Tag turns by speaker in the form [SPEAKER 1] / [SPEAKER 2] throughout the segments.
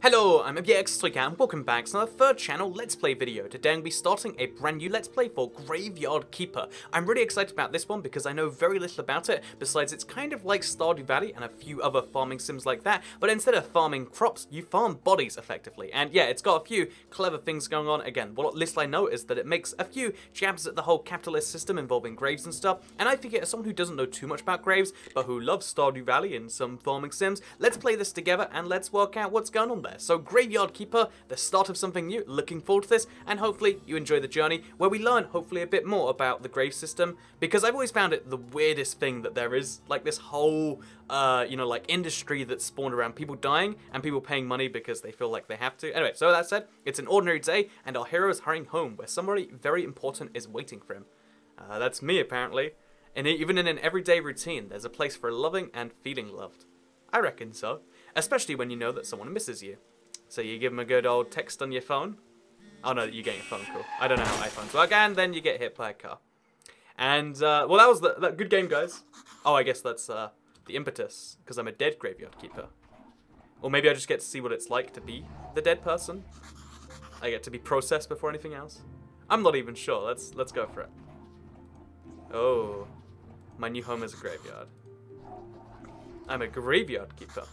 [SPEAKER 1] Hello, I'm Ep1 and welcome back to our third channel Let's Play video. Today I'm going to be starting a brand new Let's Play for GraveYard Keeper. I'm really excited about this one because I know very little about it, besides it's kind of like Stardew Valley and a few other farming sims like that, but instead of farming crops, you farm bodies effectively. And yeah, it's got a few clever things going on. Again, what least I know is that it makes a few jabs at the whole capitalist system involving graves and stuff, and I figure as someone who doesn't know too much about graves, but who loves Stardew Valley and some farming sims, let's play this together and let's work out what's going on there. So GraveYard Keeper, the start of something new, looking forward to this, and hopefully you enjoy the journey where we learn hopefully a bit more about the grave system, because I've always found it the weirdest thing that there is, like this whole, like industry that's spawned around people dying and people paying money because they feel like they have to. Anyway, so that said, it's an ordinary day and our hero is hurrying home where somebody very important is waiting for him. That's me apparently. And even in an everyday routine, there's a place for loving and feeling loved. I reckon so. Especially when you know that someone misses you. So you give them a good old text on your phone. Oh no, you get your phone call. I don't know how iPhones work, and then you get hit by a car. And, well, that was that good game, guys. Oh, I guess that's the impetus, because I'm a dead graveyard keeper. Or maybe I just get to see what it's like to be the dead person. I get to be processed before anything else. I'm not even sure. Let's go for it. Oh, my new home is a graveyard. I'm a graveyard keeper.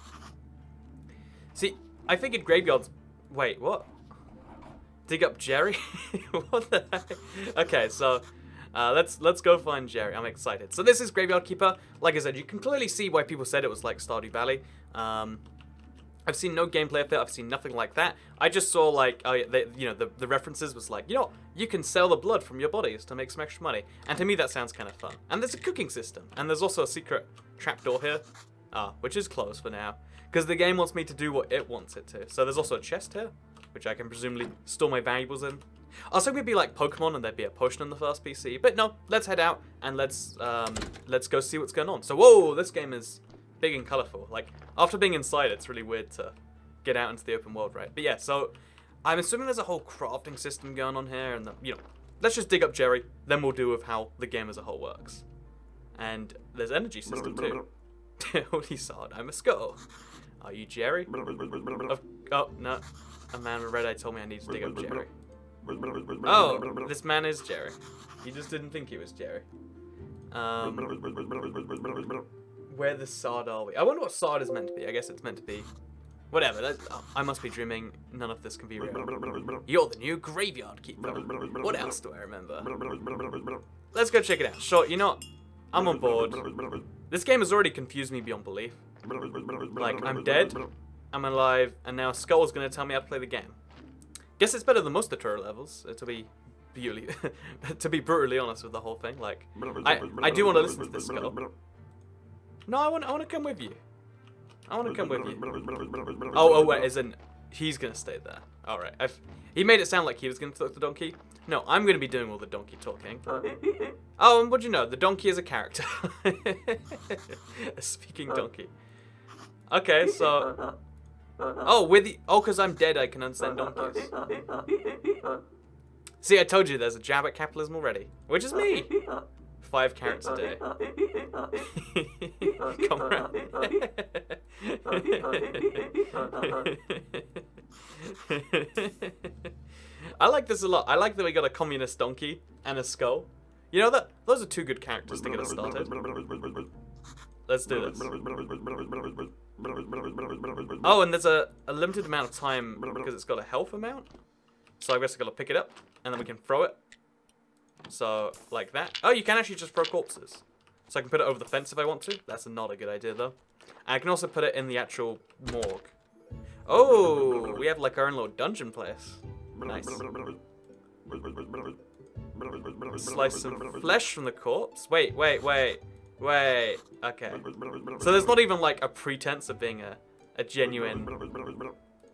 [SPEAKER 1] See, I figured graveyards... Wait, what? Dig up Jerry? What the heck? Okay, so let's go find Jerry. I'm excited. So this is GraveYard Keeper. Like I said, you can clearly see why people said it was like Stardew Valley. I've seen no gameplay of it. I've seen nothing like that. I just saw like, oh yeah, the references was like, you can sell the blood from your bodies to make some extra money. And to me, that sounds kind of fun. And there's a cooking system. And there's also a secret trapdoor here, which is closed for now, because the game wants me to do what it wants it to. So there's also a chest here, which I can presumably store my valuables in. I was hoping it'd be like Pokemon and there'd be a potion in the first PC, but no, let's head out and let's go see what's going on. So whoa, this game is big and colorful. Like, after being inside, it's really weird to get out into the open world, right? But yeah, so I'm assuming there's a whole crafting system going on here, and let's just dig up Jerry, then we'll deal with how the game as a whole works. And there's energy system too. Holy sod, I'm a skull. Are you Jerry? Oh, no. A man with red eye told me I need to dig up Jerry. Oh, this man is Jerry. He just didn't think he was Jerry. Where the sod are we? I wonder what sod is meant to be. I guess it's meant to be... Whatever. I must be dreaming. None of this can be real. You're the new graveyard keeper. What else do I remember? Let's go check it out. Sure, you know what? I'm on board. This game has already confused me beyond belief. Like, I'm dead, I'm alive, and now Skull's gonna tell me how to play the game. Guess it's better than most tutorial levels, to be brutally honest with the whole thing. Like, I do want to listen to this Skull. No, I want to come with you. I want to come with you. Oh, wait, as in, he's gonna stay there. Alright, he made it sound like he was gonna talk to the donkey. No, I'm gonna be doing all the donkey talking. Oh, and what'd you know? The donkey is a character. A speaking donkey. Okay, so... Oh, because I'm dead, I can understand donkeys. See, I told you there's a jab at capitalism already. Which is me. 5 carrots a day. Come around. I like this a lot. I like that we got a communist donkey and a skull. You know that those are 2 good characters to get us started. Let's do this. Oh, and there's a limited amount of time because it's got a health amount. So I guess I gotta pick it up and then we can throw it. So, like that. Oh, you can actually just throw corpses. So I can put it over the fence if I want to. That's not a good idea, though. And I can also put it in the actual morgue. Oh, we have like our own little dungeon place. Nice. Slice some flesh from the corpse. Wait. Okay. So there's not even like a pretense of being a genuine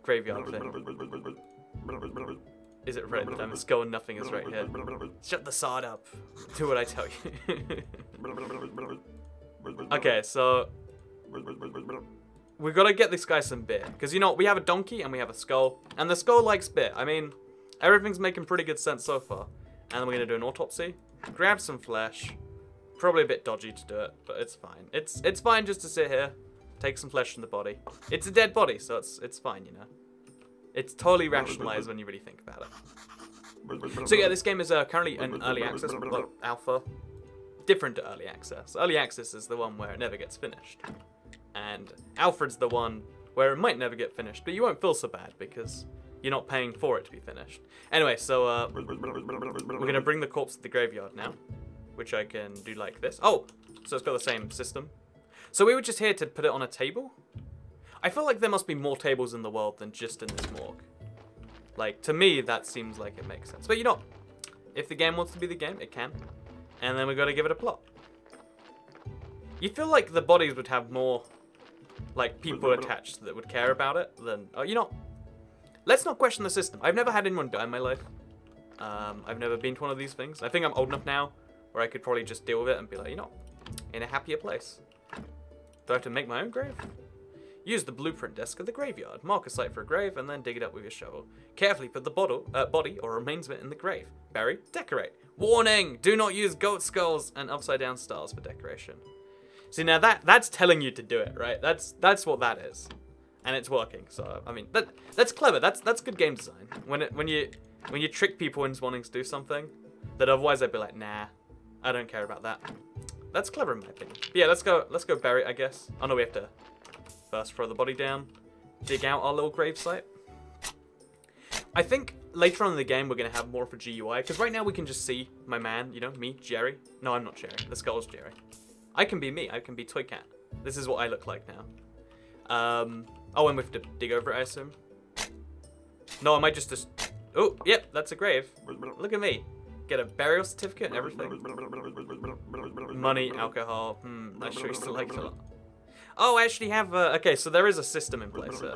[SPEAKER 1] graveyard thing. Is it red? I'm just going, nothing is right here. Shut the sod up. Do what I tell you. Okay, so... we've got to get this guy some beer. Because, we have a donkey and we have a skull. And the skull likes beer. I mean, everything's making pretty good sense so far. And then we're going to do an autopsy. Grab some flesh. Probably a bit dodgy to do it, but it's fine. It's fine just to sit here, take some flesh from the body. It's a dead body, so it's fine, It's totally rationalized when you really think about it. So yeah, this game is currently in early access, well, alpha. Different to early access. Early access is the one where it never gets finished. And Alfred's the one where it might never get finished, but you won't feel so bad because you're not paying for it to be finished. Anyway, so we're gonna bring the corpse to the graveyard now, which I can do like this. Oh, so it's got the same system. So we were just here to put it on a table. I feel like there must be more tables in the world than just in this morgue. Like, to me, that seems like it makes sense. But you know, if the game wants to be the game, it can. And then we gotta give it a plot. You feel like the bodies would have more, like, people attached that would care about it than... Oh, you know, let's not question the system. I've never had anyone die in my life. I've never been to one of these things. I think I'm old enough now where I could probably just deal with it and be like, you know, in a happier place. Do I have to make my own grave? Use the blueprint desk of the graveyard. Mark a site for a grave and then dig it up with your shovel. Carefully put the body or remains of it in the grave. Bury, decorate. Warning! Do not use goat skulls and upside down stars for decoration. See, now that's telling you to do it, right? That's what that is, and it's working. So I mean, that's clever. That's good game design. When you trick people into wanting to do something that otherwise they'd be like, nah, I don't care about that. That's clever in my opinion. But yeah, let's go bury it, I guess. Oh no, we have to first throw the body down, dig out our little grave site. I think later on in the game we're gonna have more of a GUI because right now we can just see my man, you know, me, Jerry. No, I'm not Jerry. The skull's Jerry. I can be me. I can be Toy Cat. This is what I look like now. Oh, and we have to dig over it, I assume. No, I might just... Oh, yep, that's a grave. Look at me. Get a burial certificate and everything. Money, alcohol. Not sure you still like it a lot. Oh, I actually have... okay, so there is a system in place here.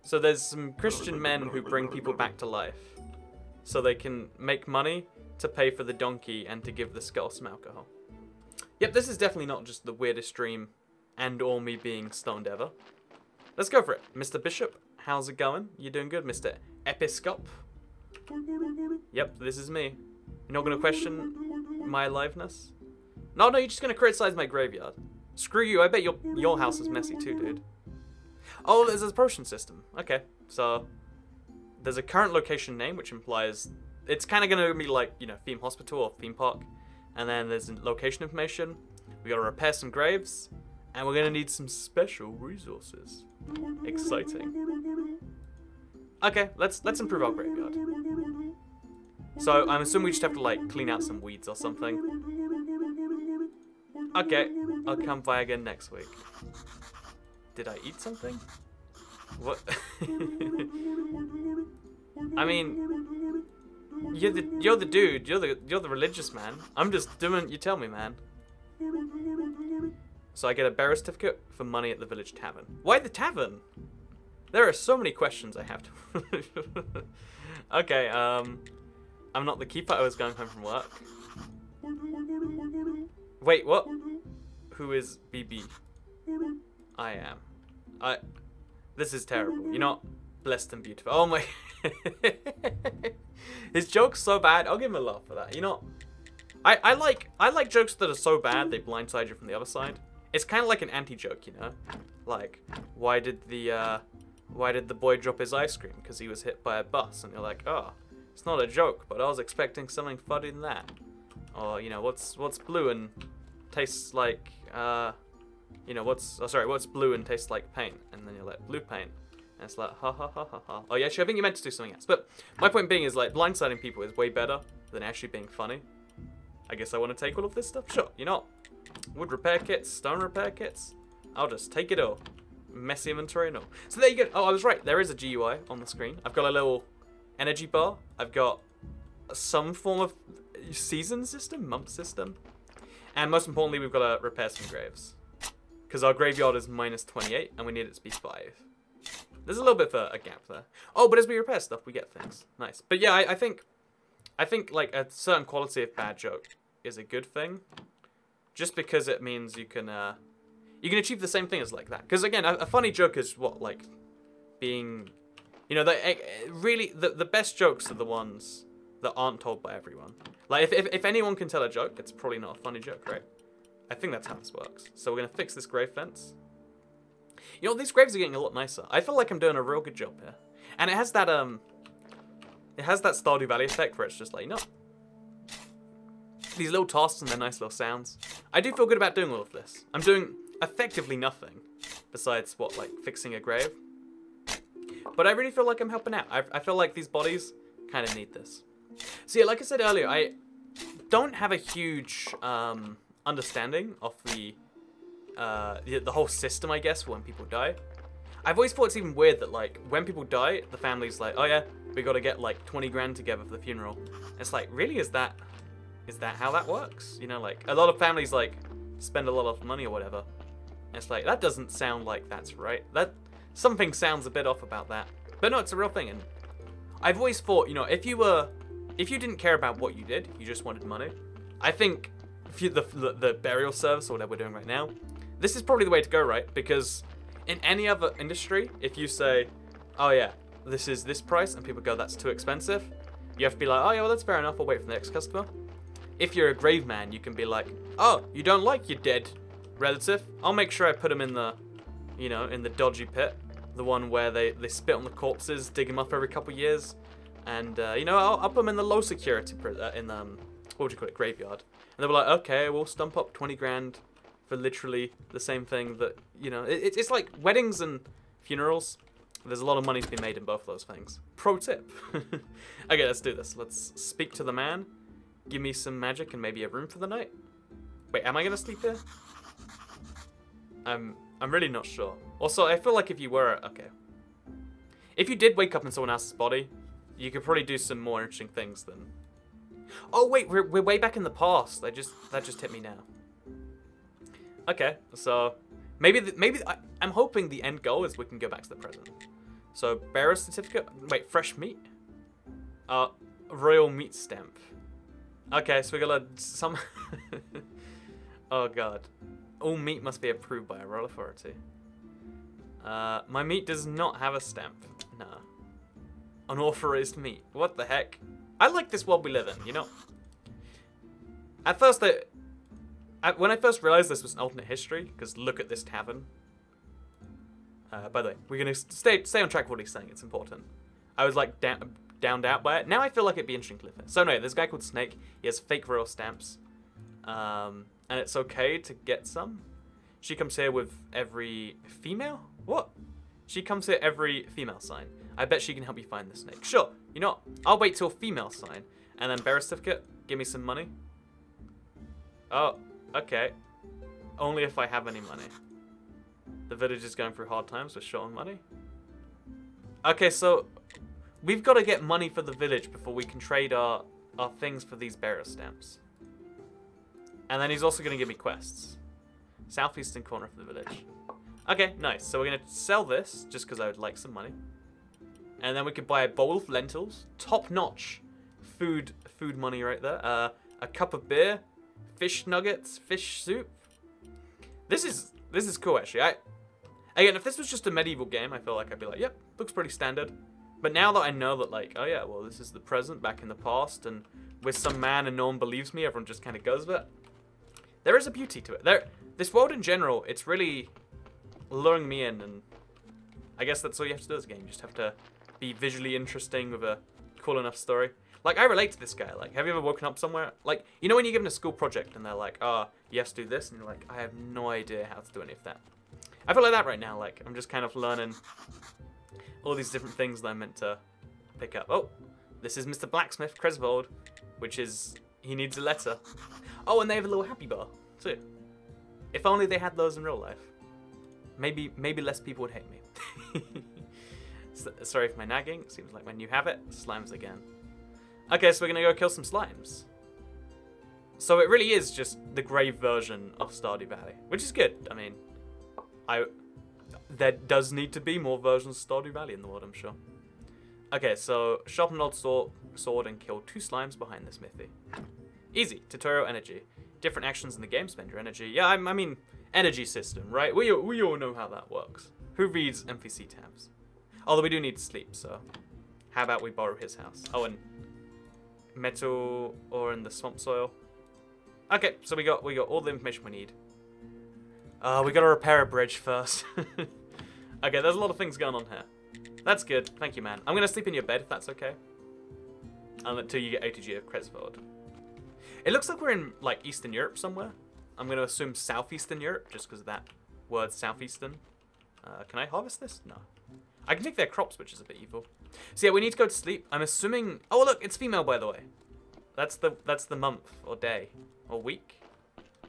[SPEAKER 1] So there's some Christian men who bring people back to life. So they can make money to pay for the donkey and to give the skull some alcohol. Yep, this is definitely not just the weirdest dream and or me being stoned ever. Let's go for it. Mr. Bishop, how's it going? You doing good, Mr. Episcop? Yep, this is me. You're not going to question my aliveness? No, you're just going to criticize my graveyard. Screw you, I bet your house is messy too, dude. Oh, there's a potion system. Okay, so there's a current location name, which implies it's kind of going to be like, you know, theme hospital or theme park. And then there's location information. We gotta repair some graves, and we're gonna need some special resources. Exciting. Okay, let's improve our graveyard. So I'm assuming we just have to like clean out some weeds or something. Okay, I'll come by again next week. Did I eat something? What? I mean, you're the dude. You're the religious man. I'm just doing. You tell me, man. So I get a burial certificate for money at the village tavern. Why the tavern? There are so many questions I have to. Okay. I'm not the keeper. I was going home from work. Wait, what? Who is BB? I am. This is terrible. You're not blessed and beautiful. Oh my. His joke's so bad. I'll give him a laugh for that. You know, I like jokes that are so bad they blindside you from the other side. It's kind of like an anti-joke, you know. Like, why did the boy drop his ice cream? Because he was hit by a bus. And you're like, oh, it's not a joke, but I was expecting something funny than that. Or, you know, what's blue and tastes like, you know, what's blue and tastes like paint? And then you're like, blue paint. And it's like, ha ha ha ha ha. Oh yeah, actually, I think you meant to do something else. But my point being is, like, blindsiding people is way better than actually being funny. I guess I want to take all of this stuff. Sure, you know, wood repair kits, stone repair kits. I'll just take it all. Messy inventory and all. So there you go. Oh, I was right. There is a GUI on the screen. I've got a little energy bar. I've got some form of season system, month system. And most importantly, we've got to repair some graves. Because our graveyard is -28 and we need it to be 5. There's a little bit of a gap there. Oh, but as we repair stuff, we get things. Nice. But yeah, I think like a certain quality of bad joke is a good thing. Just because it means you can achieve the same thing as like that. Because again, a funny joke is what, like being, you know, really the best jokes are the ones that aren't told by everyone. Like if anyone can tell a joke, it's probably not a funny joke, right? I think that's how this works. So we're gonna fix this grave fence. You know, these graves are getting a lot nicer. I feel like I'm doing a real good job here. And it has that Stardew Valley effect where it's just like, you know, these little tasks and their nice little sounds. I do feel good about doing all of this. I'm doing effectively nothing besides, what, like fixing a grave. But I really feel like I'm helping out. I feel like these bodies kind of need this. So yeah, like I said earlier, I don't have a huge understanding of the whole system, I guess, for when people die. I've always thought it's even weird that, like, when people die, the family's like, oh yeah, we gotta get, like, 20 grand together for the funeral. It's like, really, is that how that works? You know, like, a lot of families, like, spend a lot of money or whatever. It's like, that doesn't sound like that's right. Something sounds a bit off about that. But no, it's a real thing, and I've always thought, you know, if you didn't care about what you did, you just wanted money, I think the burial service, or whatever we're doing right now, this is probably the way to go, right? Because in any other industry, if you say, oh yeah, this is this price, and people go, that's too expensive, you have to be like, oh yeah, well that's fair enough, I'll wait for the next customer. If you're a grave man, you can be like, oh, you don't like your dead relative? I'll make sure I put him in the, you know, in the dodgy pit, the one where they spit on the corpses, dig them up every couple of years, and you know, I'll put them in the low security, in what would you call it, graveyard. And they'll be like, okay, we'll stump up 20 grand for literally the same thing that, you know, it's like weddings and funerals. There's a lot of money to be made in both of those things. Pro tip. Okay, let's do this. Let's speak to the man. Give me some magic and maybe a room for the night. Wait, am I gonna sleep here? I'm really not sure. Also, I feel like if you were, okay. If you did wake up in someone else's body, you could probably do some more interesting things than... Oh wait, we're way back in the past. That just hit me now. Okay, so maybe I'm hoping the end goal is we can go back to the present. So bearer certificate. Wait, fresh meat. Royal meat stamp. Okay, so we got some. Oh god, all meat must be approved by a royal authority. My meat does not have a stamp. Nah. Unauthorized meat. What the heck? I like this world we live in, you know? At first, when I first realized this was an alternate history, because look at this tavern. By the way, we're going to stay on track with what he's saying, it's important. I was like downed out by it. Now I feel like it'd be interesting to live here. So anyway, there's a guy called Snake. He has fake royal stamps. And it's okay to get some. She comes here with every female? What? She comes here every female sign. I bet she can help you find the snake. Sure, you know what? I'll wait till female sign. And then bearer certificate, give me some money. Oh, okay. Only if I have any money. The village is going through hard times, we're short on money. Okay, so we've got to get money for the village before we can trade our things for these bearer stamps. And then he's also going to give me quests. Southeastern corner of the village. Okay, nice. So we're going to sell this, just because I would like some money. And then we could buy a bowl of lentils. Top-notch food money right there. A cup of beer. Fish nuggets. Fish soup. This is cool, actually. Again, if this was just a medieval game, I feel like I'd be like, yep, looks pretty standard. But now that I know that, like, oh yeah, well, this is the present back in the past, and with some man and no one believes me, everyone just kind of goes with it. There is a beauty to it. This world in general, it's really luring me in, and I guess that's all you have to do as a game. You just have to be visually interesting with a cool enough story. Like, I relate to this guy. Like, have you ever woken up somewhere? Like, you know when you're given a school project and they're like, oh, you have to do this, and you're like, I have no idea how to do any of that. I feel like that right now. Like, I'm just kind of learning all these different things that I'm meant to pick up. Oh, this is Mr. Blacksmith, Cresvold, which is, he needs a letter. Oh, and they have a little happy bar, too. If only they had those in real life. Maybe less people would hate me. Sorry for my nagging. Seems like when you have it, slimes again. Okay, so we're going to go kill some slimes. So it really is just the grave version of Stardew Valley, which is good. I mean, there does need to be more versions of Stardew Valley in the world, I'm sure. Okay, so sharpen an old sword and kill 2 slimes behind the smithy. Easy. Tutorial energy. Different actions in the game spend your energy. Yeah, I mean, energy system, right? We all know how that works. Who reads NPC tabs? Although we do need to sleep, so how about we borrow his house? Oh, and metal ore in the swamp soil. Okay, so we got all the information we need. We gotta repair a bridge first. Okay, there's a lot of things going on here. That's good. Thank you, man. I'm going to sleep in your bed if that's okay. Until you get ATG of Cresvold. It looks like we're in, like, Eastern Europe somewhere. I'm going to assume Southeastern Europe, just because of that word, Southeastern. Can I harvest this? No. I can take their crops, which is a bit evil. So yeah, we need to go to sleep. I'm assuming... Oh, look, it's female, by the way. That's the month, or day, or week,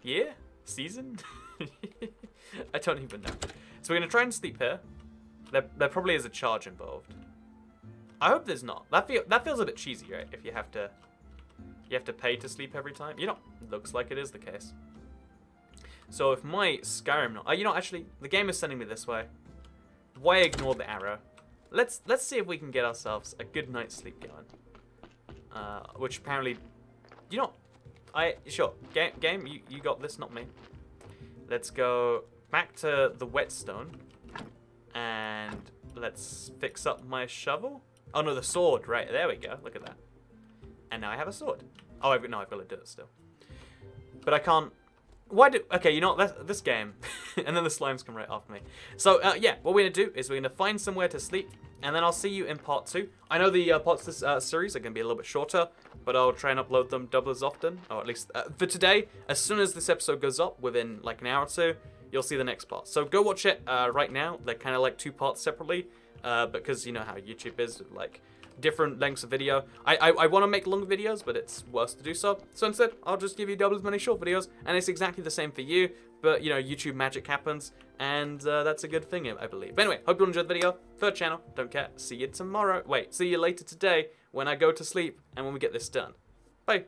[SPEAKER 1] year, season? I don't even know. So we're going to try and sleep here. There probably is a charge involved. I hope there's not. That feels a bit cheesy, right? If you have to pay to sleep every time. You know, looks like it is the case. So if my Skyrim, you know, actually the game is sending me this way. Why ignore the arrow? Let's see if we can get ourselves a good night's sleep going. Which apparently, you know, sure game you got this, not me. Let's go back to the whetstone and let's fix up my shovel. Oh no, the sword, right, there we go, look at that. And now I have a sword. Oh, I've got to do it still. But I can't, okay, you know what, this game. And then the slimes come right after me. So, yeah, what we're going to do is we're going to find somewhere to sleep, and then I'll see you in part 2. I know the parts of this series are going to be a little bit shorter, but I'll try and upload them double as often, or at least for today. As soon as this episode goes up, within like an hour or two, you'll see the next part. So go watch it right now. They're kind of like 2 parts separately, because you know how YouTube is, like different lengths of video. I want to make long videos, but it's worse to do so. So instead, I'll just give you double as many short videos, and it's exactly the same for you. But, you know, YouTube magic happens, and that's a good thing, I believe. But anyway, hope you enjoyed the video. Third channel, don't care. See you tomorrow. Wait, see you later today when I go to sleep and when we get this done. Bye.